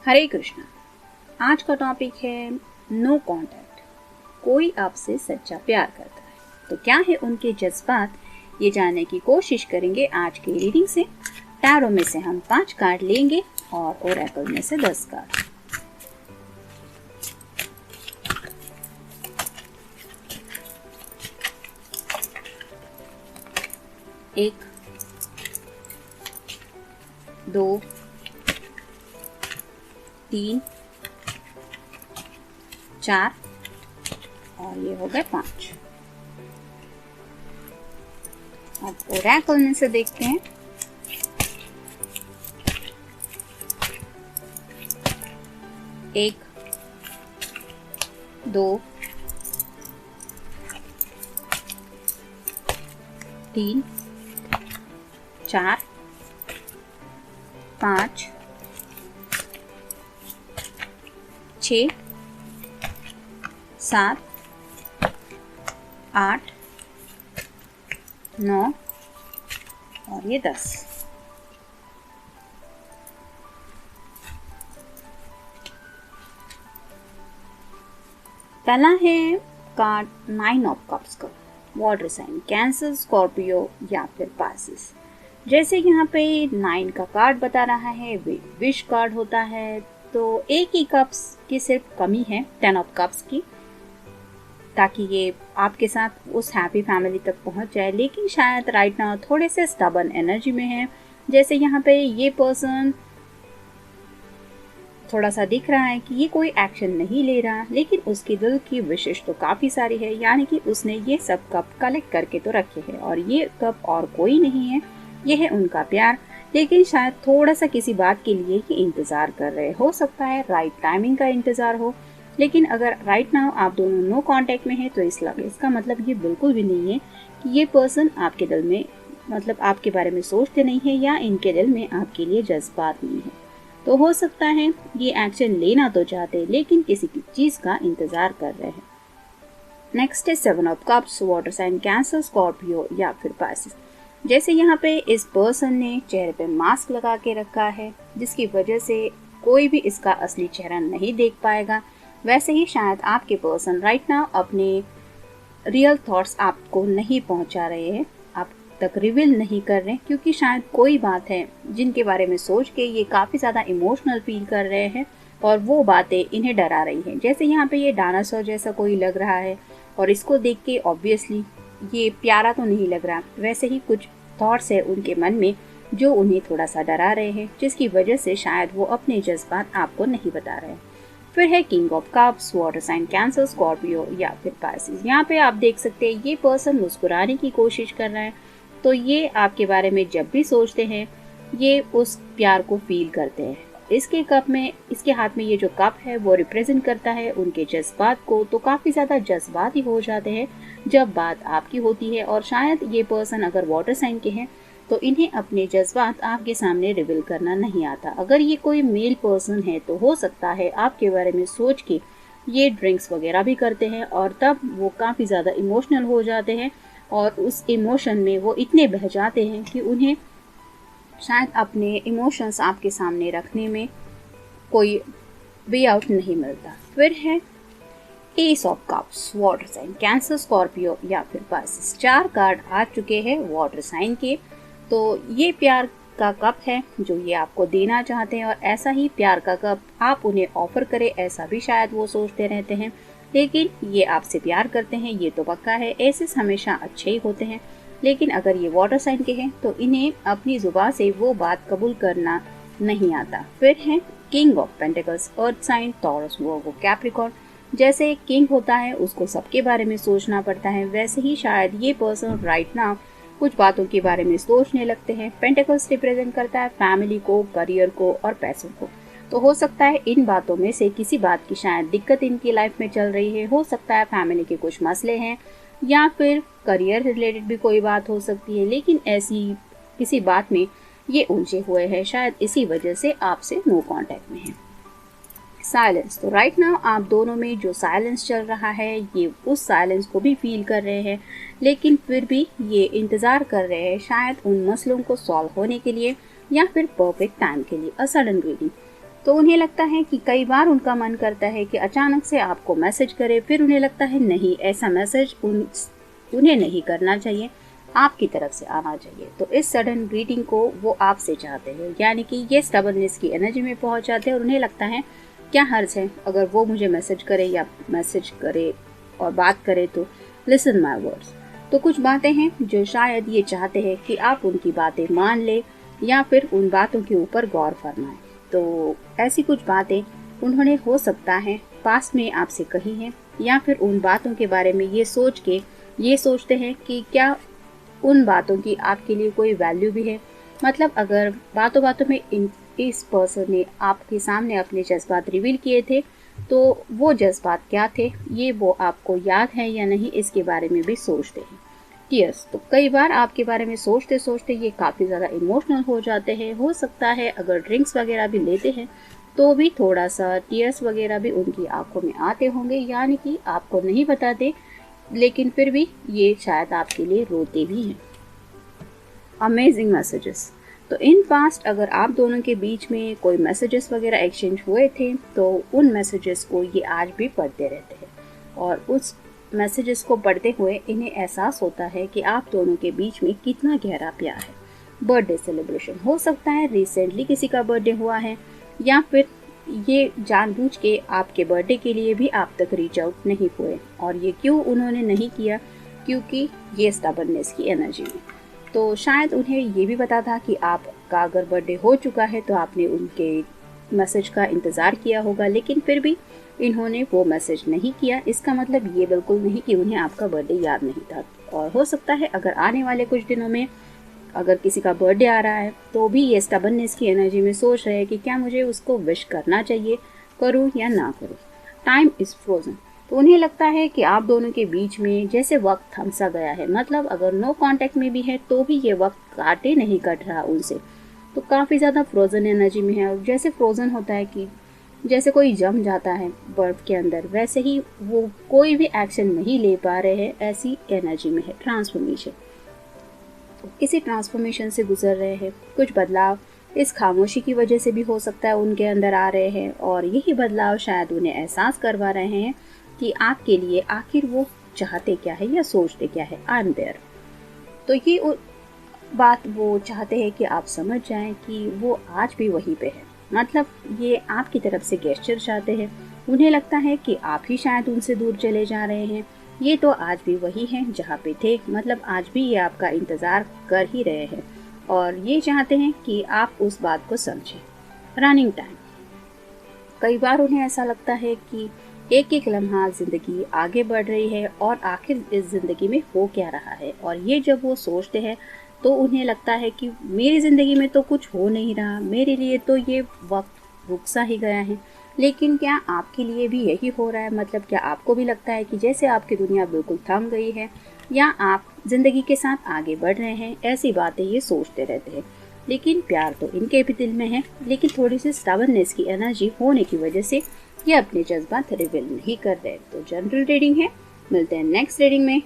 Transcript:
हरे कृष्णा। आज का टॉपिक है नो कॉन्टैक्ट। कोई आपसे सच्चा प्यार करता है तो क्या है उनके जज्बात, ये जानने की कोशिश करेंगे आज की रीडिंग से। टैरो में से हम 5 कार्ड लेंगे और ओरेकल में से 10 कार्ड। एक, दो, 3, 4 और ये हो गए 5। अब ओरेकल में से देखते हैं। एक, 2, 3, 4, 5, 6, 7, 8, 9 और ये 10। पहला है कार्ड 9 ऑफ कप्स का, वाटर साइन, कैंसर, स्कॉर्पियो या फिर पासिस। जैसे यहाँ पे 9 का कार्ड बता रहा है, विश कार्ड होता है, तो एक ही कप्स की सिर्फ कमी है 10 ऑफ कप्स की, ताकि ये आपके साथ उस हैप्पी फैमिली तक पहुंच जाए। लेकिन शायद राइट नाउ थोड़े से स्टबर्न एनर्जी में है। जैसे यहाँ पे ये पर्सन थोड़ा सा दिख रहा है कि ये कोई एक्शन नहीं ले रहा, लेकिन उसकी दिल की विशेष तो काफ़ी सारी है। यानी कि उसने ये सब कप कलेक्ट करके तो रखे हैं और ये कप और कोई नहीं है, ये है उनका प्यार। लेकिन शायद थोड़ा सा किसी बात के लिए ही इंतज़ार कर रहे हो सकता है राइट टाइमिंग का इंतज़ार हो। लेकिन अगर राइट नाउ आप दोनों नो कांटेक्ट में हैं तो इसका मतलब ये बिल्कुल भी नहीं है कि ये पर्सन आपके दिल में, मतलब आपके बारे में सोचते नहीं है या इनके दिल में आपके लिए जज्बात नहीं है। तो हो सकता है ये एक्शन लेना तो चाहते हैं लेकिन किसी चीज़ का इंतज़ार कर रहे हैं। नेक्स्ट है 7 of cups, water sign, Cancer, Scorpio या फिर पासिस। जैसे यहाँ पे इस पर्सन ने चेहरे पे मास्क लगा के रखा है, जिसकी वजह से कोई भी इसका असली चेहरा नहीं देख पाएगा। वैसे ही शायद आपके पर्सन राइट नाउ अपने रियल थॉट्स आपको नहीं पहुंचा रहे हैं, आप तक रिवील नहीं कर रहे, क्योंकि शायद कोई बात है जिनके बारे में सोच के ये काफ़ी ज़्यादा इमोशनल फील कर रहे हैं और वो बातें इन्हें डरा रही हैं। जैसे यहाँ पे ये डायनासोर जैसा कोई लग रहा है और इसको देख के ऑब्वियसली ये प्यारा तो नहीं लग रहा। वैसे ही कुछ थॉट्स है उनके मन में जो उन्हें थोड़ा सा डरा रहे हैं, जिसकी वजह से शायद वो अपने जज्बात आपको नहीं बता रहे हैं। फिर है king of cups, water sign, Cancer, Scorpio या फिर पासिस। यहाँ पे आप देख सकते हैं ये पर्सन मुस्कुराने की कोशिश कर रहा है, तो ये आपके बारे में जब भी सोचते हैं ये उस प्यार को फील करते हैं। इसके कप में, इसके हाथ में ये जो कप है वो रिप्रेजेंट करता है उनके जज्बात को। तो काफ़ी ज़्यादा जज्बाती हो जाते हैं जब बात आपकी होती है। और शायद ये पर्सन अगर वाटर साइन के हैं तो इन्हें अपने जज्बात आपके सामने रिवील करना नहीं आता। अगर ये कोई मेल पर्सन है तो हो सकता है आपके बारे में सोच के ये ड्रिंक्स वगैरह भी करते हैं और तब वो काफ़ी ज़्यादा इमोशनल हो जाते हैं और उस इमोशन में वो इतने बह जाते हैं कि उन्हें शायद अपने इमोशंस आपके सामने रखने में कोई वे आउट नहीं मिलता। फिर है ace of cups, water sign, Cancer, Scorpio या फिर पासिस। 4 कार्ड आ चुके हैं वाटर साइन के। तो ये प्यार का कप है जो ये आपको देना चाहते हैं और ऐसा ही प्यार का कप आप उन्हें ऑफर करें ऐसा भी शायद वो सोचते रहते हैं। लेकिन ये आपसे प्यार करते हैं, ये तो पक्का है। ऐसे हमेशा अच्छे ही होते हैं। लेकिन अगर ये वाटर साइन के हैं तो इन्हें अपनी जुबान से वो बात कबूल करना नहीं आता। फिर है king of pentacles, earth sign, Taurus, Virgo, Capricorn. जैसे किंग होता है उसको सबके बारे में सोचना पड़ता है, वैसे ही शायद ये पर्सन राइट नाउ कुछ बातों के बारे में सोचने लगते हैं। पेंटिकल्स रिप्रेजेंट करता है फैमिली को, करियर को और पैसों को। तो हो सकता है इन बातों में से किसी बात की शायद दिक्कत इनकी लाइफ में चल रही है। हो सकता है फैमिली के कुछ मसले हैं या फिर करियर रिलेटेड भी कोई बात हो सकती है। लेकिन ऐसी किसी बात में ये उलझे हुए हैं, शायद इसी वजह से आपसे नो कांटेक्ट में है। साइलेंस, तो राइट नाउ आप दोनों में जो साइलेंस चल रहा है ये उस साइलेंस को भी फील कर रहे हैं, लेकिन फिर भी ये इंतज़ार कर रहे हैं शायद उन मसलों को सॉल्व होने के लिए या फिर परफेक्ट टाइम के लिए, अ सडन रीडिंग। तो उन्हें लगता है कि कई बार उनका मन करता है कि अचानक से आपको मैसेज करे, फिर उन्हें लगता है नहीं, ऐसा मैसेज उन्हें नहीं करना चाहिए, आपकी तरफ से आना चाहिए। तो इस सडन ग्रीटिंग को वो आपसे चाहते हैं, यानी कि ये स्टबर्ननेस की एनर्जी में पहुंच जाते हैं और उन्हें लगता है क्या हर्ज है अगर वो मुझे मैसेज करे और बात करे, तो लिसन माय वर्ड्स। तो कुछ बातें हैं जो शायद ये चाहते हैं कि आप उनकी बातें मान ले या फिर उन बातों के ऊपर गौर फरमाएं। तो ऐसी कुछ बातें उन्होंने हो सकता है पास्ट में आपसे कही हैं, या फिर उन बातों के बारे में ये सोचते हैं कि क्या उन बातों की आपके लिए कोई वैल्यू भी है। मतलब अगर बातों बातों में इस पर्सन ने आपके सामने अपने जज्बात रिवील किए थे, तो वो जज्बात क्या थे, ये वो आपको याद है या नहीं, इसके बारे में भी सोचते हैं। टीयर्स, तो कई बार आपके बारे में सोचते सोचते ये काफ़ी ज़्यादा इमोशनल हो जाते हैं। हो सकता है अगर ड्रिंक्स वगैरह भी लेते हैं तो भी थोड़ा सा टीयर्स वगैरह भी उनकी आंखों में आते होंगे, यानी कि आपको नहीं बताते लेकिन फिर भी ये शायद आपके लिए रोते भी हैं। अमेजिंग मैसेजेस, तो इन पास्ट अगर आप दोनों के बीच में कोई मैसेजेस वगैरह एक्सचेंज हुए थे तो उन मैसेजेस को ये आज भी पढ़ते रहते हैं, और उस मैसेजेस को पढ़ते हुए इन्हें एहसास होता है कि आप दोनों के बीच में कितना गहरा प्यार है। बर्थडे सेलिब्रेशन हो सकता है, रिसेंटली किसी का बर्थडे हुआ है, या फिर ये जानबूझ के आपके बर्थडे के लिए भी आप तक रीच आउट नहीं हुए। और ये क्यों उन्होंने नहीं किया, क्योंकि ये स्टबर्ननेस की एनर्जी में। तो शायद उन्हें ये भी पता था कि आपका अगर बर्थडे हो चुका है तो आपने उनके मैसेज का इंतज़ार किया होगा, लेकिन फिर भी इन्होंने वो मैसेज नहीं किया। इसका मतलब ये बिल्कुल नहीं कि उन्हें आपका बर्थडे याद नहीं था। और हो सकता है अगर आने वाले कुछ दिनों में अगर किसी का बर्थडे आ रहा है तो भी ये स्टबर्ननेस की एनर्जी में सोच रहे हैं कि क्या मुझे उसको विश करना चाहिए, करूं या ना करूं। टाइम इज़ फ्रोजन, तो उन्हें लगता है कि आप दोनों के बीच में जैसे वक्त थम सा गया है। मतलब अगर नो कांटेक्ट में भी है तो भी ये वक्त काटे नहीं कट रहा उनसे, तो काफ़ी ज़्यादा फ्रोज़न एनर्जी में है। और जैसे फ्रोज़न होता है कि जैसे कोई जम जाता है बर्फ़ के अंदर, वैसे ही वो कोई भी एक्शन नहीं ले पा रहे हैं, ऐसी एनर्जी में है। ट्रांसफॉर्मेशन, किसी ट्रांसफॉर्मेशन से गुजर रहे हैं। कुछ बदलाव इस खामोशी की वजह से भी हो सकता है उनके अंदर आ रहे हैं, और यही बदलाव शायद उन्हें एहसास करवा रहे हैं कि आपके लिए आखिर वो चाहते क्या है या सोचते क्या है। I am there. तो ये बात वो चाहते हैं कि आप समझ जाएं कि वो आज भी वहीं पे है। मतलब ये आपकी तरफ से गेस्चर चाहते हैं। उन्हें लगता है कि आप ही शायद उनसे दूर चले जा रहे हैं। ये तो आज भी वही हैं जहाँ पे थे। मतलब आज भी ये आपका इंतज़ार कर ही रहे हैं, और ये चाहते हैं कि आप उस बात को समझें। रनिंग टाइम, कई बार उन्हें ऐसा लगता है कि एक एक लम्हा ज़िंदगी आगे बढ़ रही है और आखिर इस ज़िंदगी में हो क्या रहा है। और ये जब वो सोचते हैं तो उन्हें लगता है कि मेरी ज़िंदगी में तो कुछ हो नहीं रहा, मेरे लिए तो ये वक्त रुक सा ही गया है। लेकिन क्या आपके लिए भी यही हो रहा है? मतलब क्या आपको भी लगता है कि जैसे आपकी दुनिया बिल्कुल थम गई है, या आप ज़िंदगी के साथ आगे बढ़ रहे हैं? ऐसी बातें ये सोचते रहते हैं। लेकिन प्यार तो इनके भी दिल में है, लेकिन थोड़ी सी स्टबर्ननेस की एनर्जी होने की वजह से ये अपने जज्बात रिवील नहीं कर रहे। तो जनरल रीडिंग है, मिलते हैं नेक्स्ट रीडिंग में।